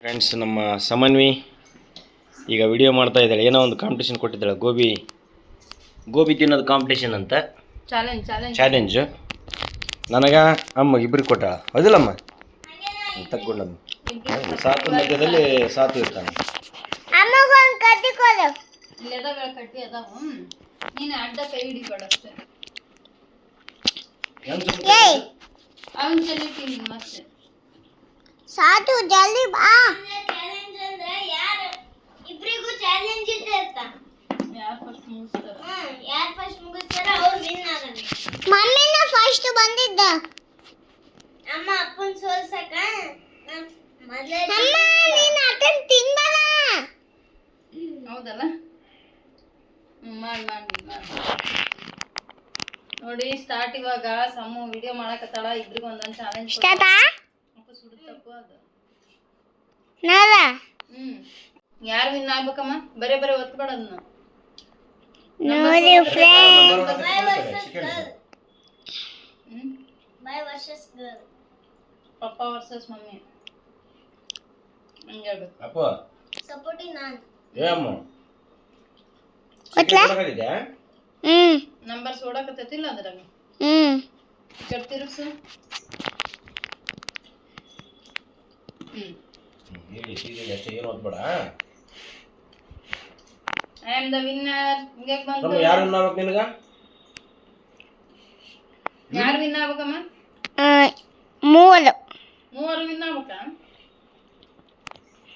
Friends, ನಮ್ಮ ಸಮನ್ವಿ ಈಗ video ಮಾಡ್ತಾ ಇದ್ದಾಳೆ. ಏನೋ ಒಂದು ಕಾಂಪಿಟೇಷನ್ ಕೊಟ್ಟಿದ್ದಾಳೆ, ಗೋಬಿ ತಿನ್ನೋದು ಕಾಂಪಿಟೇಷನ್ ಅಂತ ಚಾಲೆಂಜು. ನನಗೆ ಅಮ್ಮ ಇಬ್ಬರಿಗೆ ಕೊಟ್ಟಾಳ, ಹೌದಿಲ್ಲಮ್ಮ? ತಗೊಂಡಮ್ಮ ಸಾತು ಮಧ್ಯದಲ್ಲಿ ಸಾತು ಇರ್ತಾನೆ. ಸಾತು ಜಲ್ದಿ ಬಾ. ಚಾಲೆಂಜ್ ಅಂದ್ರೆ ಯಾರು ಇಬ್ರಿಗೂ ಚಾಲೆಂಜ್ ಇದೆ ಅಂತ. ಯಾರು ಫಸ್ಟ್ ಮುಗಿಸ್ತಾರೋ ಅವ್ರು ವಿನ್ ಆಗಲ್ಲ. ಮಮ್ಮಿನ ಫಸ್ಟ್ ಬಂದಿದ್ದ. ಅಮ್ಮ ಅಪ್ಪನ್ ಸೋಲ್ಸಕ ಮೊದಲೇ ಅಮ್ಮ ನೀನು ಅದನ್ನ ತಿನ್ನಲ್ಲ. ಹೌದಲ್ಲ? ಮಾಡಿ ನೋಡಿ. ಸ್ಟಾರ್ಟ್ ಇವಾಗ ಸಮೂ ವಿಡಿಯೋ ಮಾಡಕತ್ತಾಳ. ಇಬ್ರಿಗೂ ಒಂದೊಂದು ಚಾಲೆಂಜ್ ಸ್ಟಾರ್ಟ್ ಆ ಸುಡುತ್ತಪ್ಪು ಅದು. ನಾಲ ಯಾರು ವಿನ್ ಆಗ್ಬೇಕಮ್ಮ? ಬರೇ ಒತ್ಬೇಡ ಅದನ್ನ. ನೋಡಿ friend, by versus girl, papa versus mummy ಹಂಗೆ ಹೇಳ್ಬೇಕು. ಅಪ್ಪ ಸಪೋರ್ಟಿಂಗ್ ನಾನು ಏ ಅಮ್ಮ ಒತ್ಲಾ ನಂಬರ್ ಸೋಡಕತ್ತೈತಿಲ್ಲ ಅದ್ರಾಗ. ತಿರುಗ್ಸು. ಹೇಳಿ ಸೀರಿಯಲ್ ಅಷ್ಟೇ, ಏನು ಓದ್ಬೇಡ. I am the winner. ಹಿಂಗೆ ಬಂತು. ಯಾರು ವಿನ್ ಆಗ್ಬೇಕು ನಿನಗ? ಯಾರು ವಿನ್ ಆಗ್ಬೇಕಮ್ಮ? ಮೂವರು ವಿನ್ ಆಗ್ಬೇಕಾ?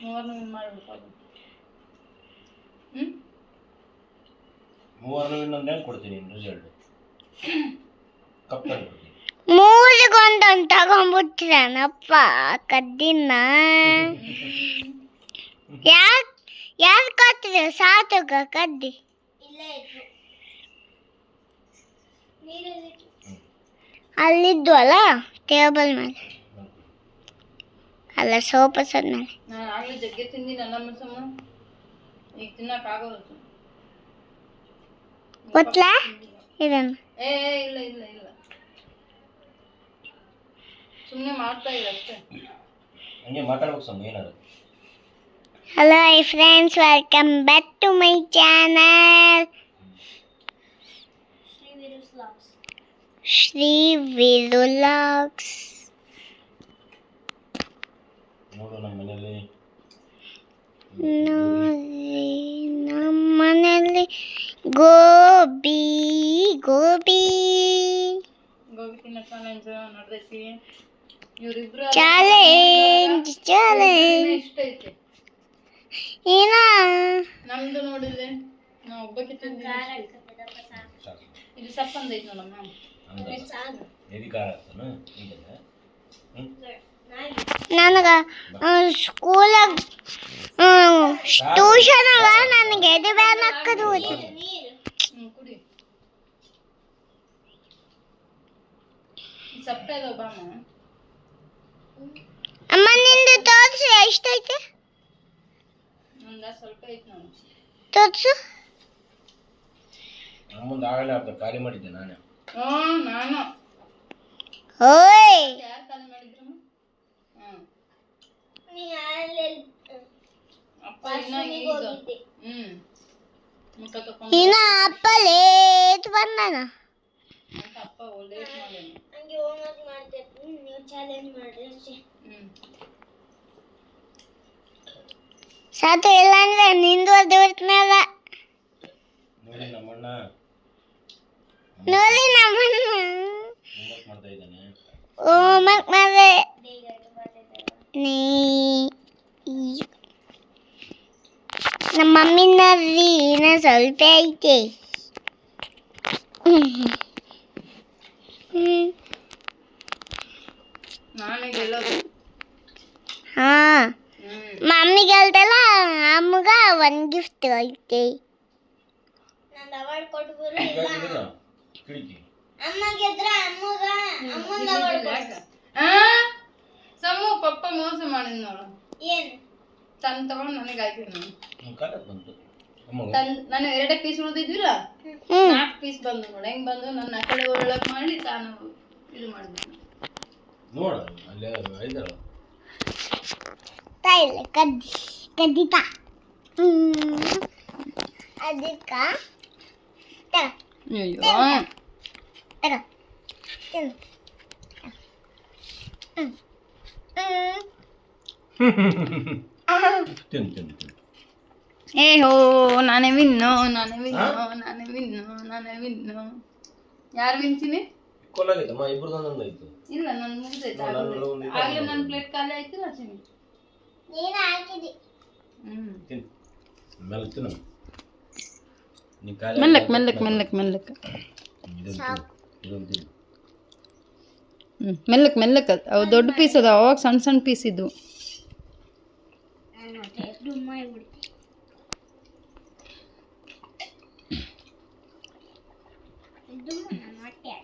ಮೂವರನ್ನು ವಿನ್ ಮಾಡ್ಬೇಕು. ಮೂವರನ್ನು ವಿನ್ ಅಂದ್ರೆ ಕೊಡ್ತೀನಿ ರಿಸಲ್ಟ್. ಕಪ್ ಕೊಡ್ತೀನಿ. ಮೂರಿಗೊಂದೊಂದು ತಗೊಂಡ್ಬಿಟ್ರನಪ್ಪ ಕದ್ದಿನ. ಯಾರು ಕತ್ತಿದ್ರು? ಸಾತುಗ ಕದ್ದಿ ಅಲ್ಲಿದ್ದು ಅಲ್ಲ, ಟೇಬಲ್ ಮೇಲೆ ಅಲ್ಲ, ಸೋಫಾ ಸದ ಮೇಲೆ. ನಾನು ಆಗ್ಲೇ ಜಗ್ಗೆ ತಿಂದಿನಿ ಅಲ್ಲ ಮಸಮ್ಮ, ಈಗ ತಿನ್ನಕ್ ಆಗೋದು. ಗೊತ್ತಲಾ ಇದನ್ನು? ಇಲ್ಲ ಸುಮ್ಮನೆ ಮಾಡ್ತಾ ಇಲ್ಲ ಅಷ್ಟೇ. ಹಂಗೆ ಮಾತಾಡ್ಬೇಕು ಸಮ ಏನಾದ್ರು. Hello friends, welcome back to my channel Shri Veeru vlogs. ನೋಡು ನಮ್ಮ ಮನೆಯಲ್ಲಿ ನೋಡಿ, ನಮ್ಮ ಮನೆಯಲ್ಲಿ ಗೋಬಿ ತಿನ್ನೋ ಚಾಲೆಂಜ್ ನಡೆದೈತಿ. ಇವರಿಬ್ರು ಚಾಲೆಂಜ್ ಇಷ್ಟ ಐತಿ. ಏನ ನಮ್ದು ನೋಡಿದ್ರೆ ನಾವು ಒಬ್ಬಕ್ಕೆ ತಿಂದಿದ್ದೀವಿ. ಇದು ಸಪ್ಪಂದ ಐತಿ ನೋಡಮ್ಮ. ನನಗ ಸ್ಕೂಲಾಗ ಟ್ಯೂಷನಾಗ ನನಗೆ ಎದೆ ಬ್ಯಾನ್ ಹಾಕದು. ಕುಡಿ. ಸಪ್ಪ ಇದೆ ಒಬ್ಬಮ್ಮ. ಅಮ್ಮ ನಿಂದು ತೋರಿಸು, ಎಷ್ಟೈತೆ ಒಂದ ಸ್ವಲ್ಪ ಐತಿ ನೋಡಿ, ತೋರಿಸು. ನಮ್ಮಂದು ಆಗಲೇ ಅರ್ಧ ಖಾಲಿ ಮಾಡಿದ್ದೆ ನಾನೇ. ನಾನು ಓಯ್ ಯಾರು ಖಾಲಿ ಮಾಡಿದ್ರಮ್ಮ? ಅಪ್ಪ ಮುಖ ತಕೊಂಡು ಇನ್ನ ಅಪ್ಪ ಲೇಟ್ ಬಂದಾನ. ಅಪ್ಪ ಲೇಟ್ ಮಾಡ್ಯಾನ. ಹಂಗೆ ಹೋಮ್ವರ್ಕ್ ಮಾಡ್ತಿರ್ತೀನಿ, ನೀವು ಚಾಲೆಂಜ್ ಮಾಡ್ರಿ ಅಷ್ಟೇ. ಸಾತು ಇಲ್ಲ ಅಂದ್ರೆ ನಿಂದು ಅದು ಇರ್ತನಲ್ಲ. ನೋಡಿ ನಮ್ಮಣ್ಣ ಹೋಮ್ವರ್ಕ್ ಮಾಡ್ತಾ ಇದ್ದಾನೆ. ಹೋಮ್ವರ್ಕ್ ಮಾಡಿದೆ. ನಮ್ಮ ಮಮ್ಮಿನಲ್ಲಿ ಇನ್ನ ಸ್ವಲ್ಪ ಐತೆ. ನಾನೀಗ ಹೇಳೋದು. ಹಾ, ಮಮ್ಮಿಗೆ ಹೇಳ್ದಲ್ಲ, ಅಮ್ಮಗ ಒಂದು ಗಿಫ್ಟ್ ಐತೆ. ನಂದು ಅವಾರ್ಡ್ ಕೊಟ್ಬಿರು. ಕಿಟಕಿ ಅಮ್ಮಗೆ ಇದ್ರ ಅಮ್ಮಗ ಅಮ್ಮಂದು ಅವಾರ್ಡ್ ಕೊಡು. ಸಮೂ ಪಪ್ಪ ಮೋಸ ಮಾಡಿದ್ ನೋಡು. ಏನು ತಂದು ತಗೊಂಡು ನನಗೆ ಹಾಕಿದ್ ನಾನು. ಬಂತು. ನಾನು 2 ಪೀಸ್ ಉಳಿದಿದ್ವಿಲ್ಲ, 4 ಪೀಸ್ ಬಂದು ನೋಡಿ. ಹೆಂಗ್ ಬಂದು ನನ್ನ ಆ ಕಡೆ ಒಳಗೆ ಮಾಡಿ ತಾನು ಇದು ಮಾಡಿದ್ವಿ. ನೋಡ ಅಲ್ಲೇ ಐದಲ್ಲ. ಆಗ್ತಾ ಇಲ್ಲ ಕದ್ದಿತ ಅದಕ್ಕ ಅಯ್ಯೋ ತಗ ತಿನ್ನು ತಿನ್ನು ಏ ಹೋ ನಾನೇ ವಿನ್ನು ಯಾರು ವಿನ್ಸಿನಿ ಕೊಲಾಗೈತಮ್ಮ ಇಬ್ರದೊಂದೊಂದು ಆಯ್ತು ಇಲ್ಲ ನಾನು ಮುಗಿದೈತೆ ನನ್ನದು ಒಂದು ಇದೆ, ಆಗಲೇ ನನ್ನ ಪ್ಲೇಟ್ ಖಾಲಿ ಆಯ್ತು ಅಷ್ಟೇ ನೀನು ಹಾಕಿದಿ ತಿನ್ನು ಮೇಲೆ ತಿನ್ನು ನೀ ಖಾಲಿ ಮೆಲ್ಲಕ್ ಇದೊಂದು ತಿನ್ನು ಮೆಲ್ಲಕ್ ಅವು ದೊಡ್ಡ ಪೀಸ್ ಅದಾವ ಅವಾಗ ಸಣ್ಣ ಪೀಸ್ ಇದ್ವು ನಾನು ಎಷ್ಟು ಮಾಡಿಬಿಡ್ತೀನಿ ಇದು ನನ್ನ ಹೊಟ್ಟೆ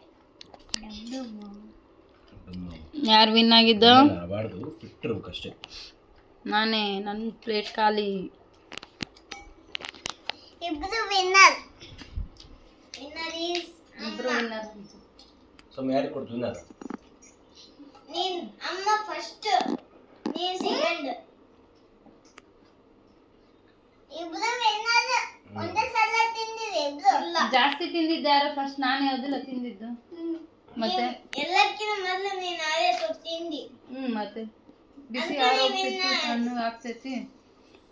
ಯಾರು ವಿನ್ ಆಗಿದ್ದ ಬಾರ್ದು ಇಟ್ಟಿರ್ಬೇಕಷ್ಟೇ ನಾನೇ ನನ್ನ ಪ್ಲೇಟ್ ಖಾಲಿ ಇಬ್ರು ವಿನ್ನರ್ ಈಸ್ ಇಬ್ರು ವಿನ್ನರ್ ಸಮ ಯಾರಿಗೆ ಕೊಡ್ತು ವಿನ್ನರ್ ನೀನ್ ಅಮ್ಮ ಫಸ್ಟ್ ನೀನ್ ಸೆಕೆಂಡ್ ಇಬ್ರು ವಿನ್ನರ್ ಒಂದೇ ಸಲ ತಿಂದಿರಿ ಇಬ್ರು ಜಾಸ್ತಿ ತಿಂದಿದ್ದಾರ ಫಸ್ಟ್ ನಾನೇ ಅದೆಲ್ಲ ತಿಂದಿದ್ದು ಮತ್ತೆ ಎಲ್ಲಕ್ಕಿಂತ ಮೊದಲು ನೀನು ಅದೇ ಸ್ವಲ್ಪ ತಿಂದಿ ಮತ್ತೆ ಬಿಸಿ ಆರೋಗ್ತಿತ್ತು ಸಣ್ಣ ಆಗ್ತೈತಿ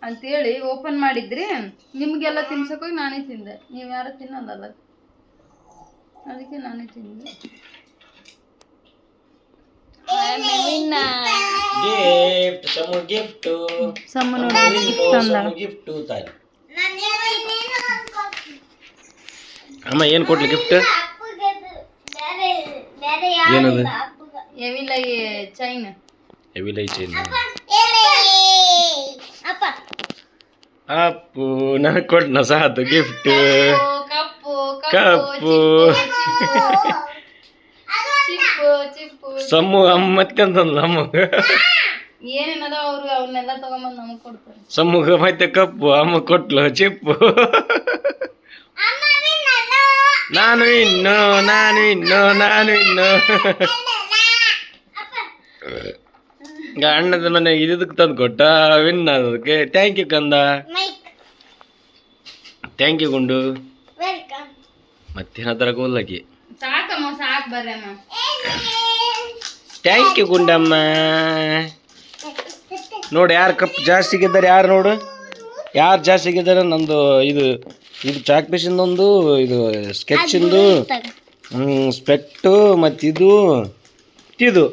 ಅಂತೇಳಿ ಓಪನ್ ಮಾಡಿದ್ರಿ ನಿಮ್ಗೆಲ್ಲ ತಿನ್ಸಕ್ಕೋಗಿ ನಾನೇ ತಿಂದೆ ನೀವು ಯಾರು ತಿನ್ನೋದಲ್ಲ ಅದಕ್ಕೆ ನಾನೇ ತಿಂದೆ ಗಿಫ್ಟ್ ಸಮ ಗಿಫ್ಟ್ ಸಮ್ಮ ನೋಡಿ ಗಿಫ್ಟ್ ಅಂದ ಗಿಫ್ಟ್ ತಾಯಿ ನಾನು ಇನ್ನೇನು ಅನ್ಕೊತೀನಿ ಅಮ್ಮ ಏನು ಕೊಡ್ಲಿ ಗಿಫ್ಟ್ ಅಪ್ಪಗೆ ಬೇರೆ ಬೇರೆ ಏನದು? ಯಾರು ಅಪ್ಪಗೆ ಎವಿಲ್ಲ ಚೈನ್ ಎವಿಲೈ ಚೈನ್ ಅಪ್ಪ ಅಪ್ಪು ನನಗೆ ಕೊಡ್ನ ಸಾತು ಗಿಫ್ಟ್ ಕಪ್ಪು ಕಪ್ಪು ಚಿಪ್ಪು ಸಮ್ಮು ಅಮ್ಮ ಮತ್ಕಂತಂದ್ಲ ಅಮ್ಮಗ ಏನೇನದ ಅವ್ರು ಅವನ್ನೆಲ್ಲ ತಗೊಂಬಂದು ನಮಗೆ ಕೊಡ್ತಾರೆ ಸಮ್ಮುಗ ಮತ್ತೆ ಕಪ್ಪು ಅಮ್ಮ ಕೊಟ್ಲು ಚಿಪ್ಪು ನಾನು ಇನ್ನು ಅಣ್ಣದ ಮನೆ ಇದಕ್ಕೆ ತಂದು ಕೊಟ್ಟ ವಿನ್ ಅದಕ್ಕೆ ಥ್ಯಾಂಕ್ ಯು ಕಂದ mic thank you Gundu welcome ಮತ್ತೇನ ತರ ಗೋಲ್ಲಕಿ ಸಾಕಮ್ಮ ಸಾಕು ಬರ್ರಮ್ಮ ಥ್ಯಾಂಕ್ ಯು ಗುಂಡಮ್ಮ ನೋಡಿ ಯಾರು ಕಪ್ ಜಾಸ್ತಿ ಗೆದ್ದಾರೆ ಯಾರು ನೋಡು ಯಾರು ಜಾಸ್ತಿ ಗೆದ್ದಾರೆ ನಂದು ಇದು ಚಾಕ್ಪೀಸಿಂದೊಂದು ಇದು ಸ್ಕೆಚ್ಚಿಂದು ಸ್ಪೆಕ್ಟು ಮತ್ತಿದು ಇದು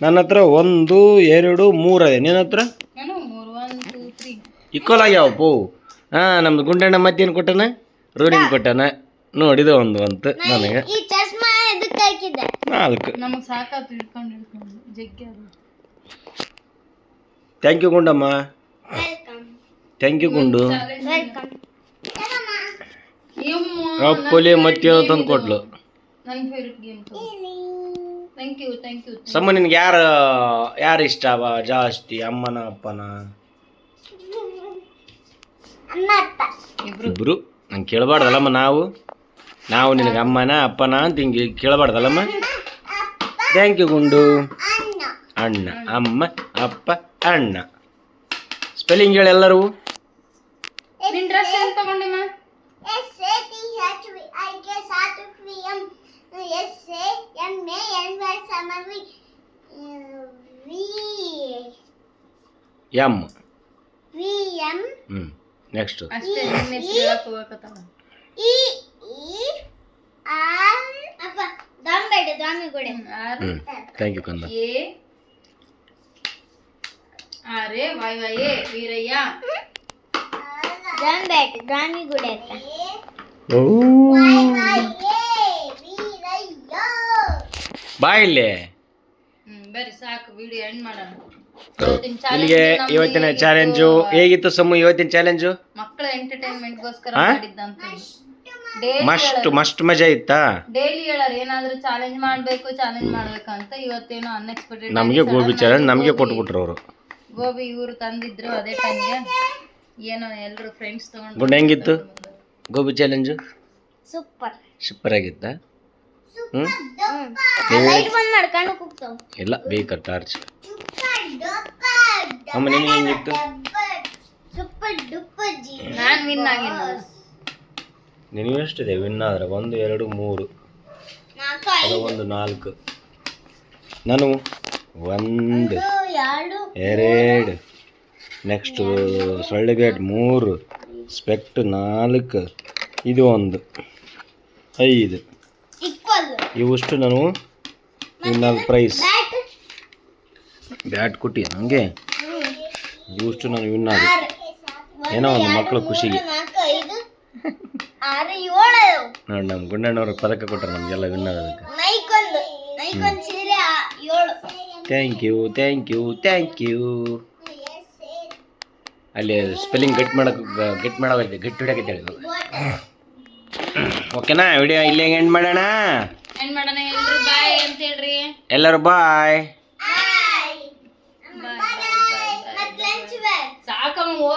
ನನ್ನ ಹತ್ರ 1 2 3 ಅದೇ ನಿನ್ನ ಹತ್ರ ಏನು 3 1 2 3 ಇಕ್ವಲ್ ಆಗ್ಯಾವ ಪೋ ನಮ್ದು ಗುಂಡಣ್ಣ ಮತ್ತೇನು ಕೊಟ್ಟನ ರೋಡಿಂಗ್ ಕೊಟ್ಟನ ನೋಡಿದ ಒಂದು ಅಂತ ನನಗೆ ಈ ಚಶ್ಮಾ ಎದಕ್ಕೆ ಹಾಕಿದ್ದೆ 4 ನಮಗೆ ಸಾಕಾತು ಹಿಡ್ಕೊಂಡು ಜಗ್ಗಿ ಅದು thank you Gundamma welcome thank you Gundu welcome ಅಪ್ಪಲೆ ಮತ್ತೇನೋ ತಂದು ಕೊಟ್ಲು ನನ್ನ ಫೇವ್ರೆಟ್ ಗೇಮ್ ಥ್ಯಾಂಕ್ ಯು ಸಮ್ಮ ನಿನ್ಗೆ ಯಾರು ಇಷ್ಟ ಜಾಸ್ತಿ ಅಮ್ಮನ ಅಪ್ಪನ ಅಮ್ಮ ಅಪ್ಪ ಇಬ್ರು ನಂಗೆ ಕೇಳಬಾರ್ದಲ್ಲಮ್ಮ ನಾವು ನಿನಗೆ ಅಮ್ಮನ ಅಪ್ಪನ ಅಂತ ಹಿಂಗೆ ಕೇಳಬಾರ್ದಲ್ಲಮ್ಮ ಥ್ಯಾಂಕ್ ಯು ಗುಂಡು ಅಣ್ಣ ಅಣ್ಣ ಅಮ್ಮ ಅಪ್ಪ ಅಣ್ಣ ಸ್ಪೆಲ್ಲಿಂಗ್ ಹೇಳಿ ಎಲ್ಲರೂ ನಿನ್ನ ಡ್ರೆಸ್ ಏನು ತಗೊಂಡಿಮ್ಮ SATHVIK ಎಮ್ VM ನೆಕ್ಸ್ಟ್ ಅಷ್ಟೇ ನಿನ್ನ ಹೆಸರು ಹೇಳಕ್ ಹೋಗಕತ್ತಾಳ ಅಪ್ಪ ದಾಂಬೇಡ ದಾಮಿಗುಡೆ ಆರ್ ಥ್ಯಾಂಕ್ ಯು ಕಂದ ಎ ಆರೆ ವೈ ವೈ ಎ ವೀರಯ್ಯ ದಾಂಬೇಡ ದಾಮಿಗುಡೆ ಅಕ್ಕ ಬಾ ಇಲ್ಲಿ ಬರ್ರಿ ಸಾಕು ವಿಡಿಯೋ ಎಂಡ್ ಮಾಡೋಣ ಇಲ್ಲಿಗೆ ಇವತ್ತಿನ ಚಾಲೆಂಜು ಹೇಗಿತ್ತು ಸಮ್ಮು ಇವತ್ತಿನ ಚಾಲೆಂಜು ಮಕ್ಕಳ ಎಂಟರ್ಟೈನ್ಮೆಂಟ್ಗೋಸ್ಕರ ಹಾ? ಮಾಡಿದ್ದಂತ ಮಸ್ಟ್ ಮಜಾ ಇತ್ತಾ ಡೈಲಿ ಹೇಳಾರ ಏನಾದ್ರೂ ಚಾಲೆಂಜ್ ಮಾಡ್ಬೇಕಂತ ಇವತ್ತೇನೋ ಅನ್ಎಕ್ಸ್ಪೆಕ್ಟೆಡ್ ನಮಗೆ ಗೋಬಿ ಚಾಲೆಂಜ್ ನಮಗೆ ಕೊಟ್ಬಿಟ್ರು ಅವರು ಗೋಬಿ ಇವ್ರು ತಂದಿದ್ರು ಅದೇ ಟೈಮ್ಗೆ ಏನೋ ಎಲ್ಲರೂ ಫ್ರೆಂಡ್ಸ್ ತಗೊಂಡು ಗುಂಡ ಹೆಂಗಿತ್ತು ಗೋಬಿ ಚಾಲೆಂಜು ಸೂಪರ್ ಸೂಪರ್ ಆಗಿತ್ತಾ ಲೈಟ್ ಬಂದ್ ಮಾಡ್ಕೊಂಡು ಕೂಗ್ತಾವ ಇಲ್ಲ ಬೇಕಾ ಟಾರ್ಚ್ ಅಮ್ಮ ನಿನಗೆ ಹೆಂಗಿತ್ತು? Super duper G. ನಾನು ವಿನ್ ಆಗಿನ. ನಿನಗೆ ಎಷ್ಟಿದೆ ವಿನ್ ಆದ್ರೆ? 1 2 3 ನಾಲ್ಕು ಅದು ಐದು ಒಂದು 4 ನಾನು 1 ಎರಡು 2 ನೆಕ್ಸ್ಟ್ ಸೊಳ್ಳೆ ಬ್ಯಾಟ್ 3 ಸ್ಪೆಕ್ಟ್ 4 ಇದು 1 5 ಇಕ್ವಲ್ ಇವಷ್ಟು ನಾನು ವಿನ್ ಪ್ರೈಸ್ ಬ್ಯಾಟ್ ಬ್ಯಾಟ್ ಕೊಟ್ಟಿ ನನಗೆ ಇವಷ್ಟು ನಾನು ವಿನ್ ಆದೆ. ಏನೋ ಒಂದು ಮಕ್ಕಳು ಖುಷಿಗೆ. 4 5 6 7 ನೋಡಿ ನಮ್ಮ ಗುಂಡಣ್ಣವ್ರ ಪದಕ ಕೊಟ್ಟರು ನಮಗೆಲ್ಲ ವಿನ್ ಆಗೋದಕ್ಕೆ. ನೈಕೊಂದು ಸೀರೆ 7. Thank you thank you thank you. ಅಲ್ಲಿ ಸ್ಪೆಲ್ಲಿಂಗ್ ಗಟ್ಟಿ ಮಾಡೋದೈತೆ ಗಟ್ಟಿ ಹೊಡ್ಯಾಕೈತೆ ಹೇಳಿ. ಓಕೆನಾ? ವಿಡಿಯೋ ಇಲ್ಲೇ ಎಂಡ್ ಮಾಡೋಣ. ಏನ್ ಮಾಡೋಣ? ಎಲ್ರು ಬಾಯ್ ಅಂತ ಹೇಳ್ರಿ. ಎಲ್ಲರೂ ಬಾಯ್. ಮತ್ತೆ ಲಂಚ್ ಬ್ಯಾಗ್ ಸಾಕಮ್ಮ.